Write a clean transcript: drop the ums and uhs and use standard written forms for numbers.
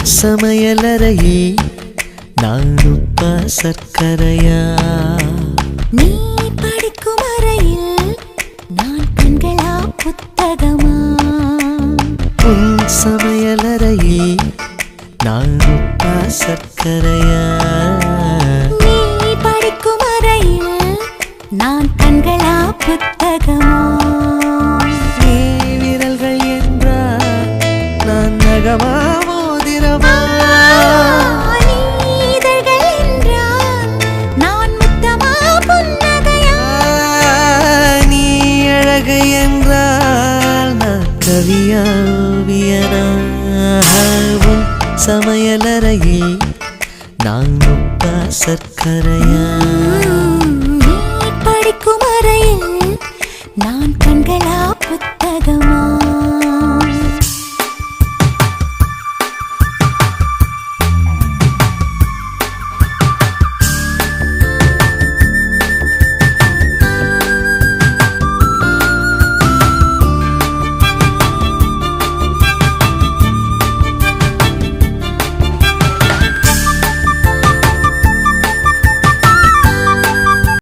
சமையலறையே நான் உப்பா சர்க்கரையா? நீ படிக்கும் அறையில் நான் கண்களா புத்தகமா? உன் சமையலறையே நான் உப்பா சர்க்கரையா? நீ படிக்கும் அறையில் நான் கண்களா புத்தகமா? நீ விரல்கள் என்றால் நான் நகமா மோதிரமா? நீதழ்கள் என்றால் நான் முத்தமா புன்னகையா? நீ அழகு என்றால் நான் கவியா ஓவியனா? உன் சமையலறையே நான் உப்பா சர்க்கரையா?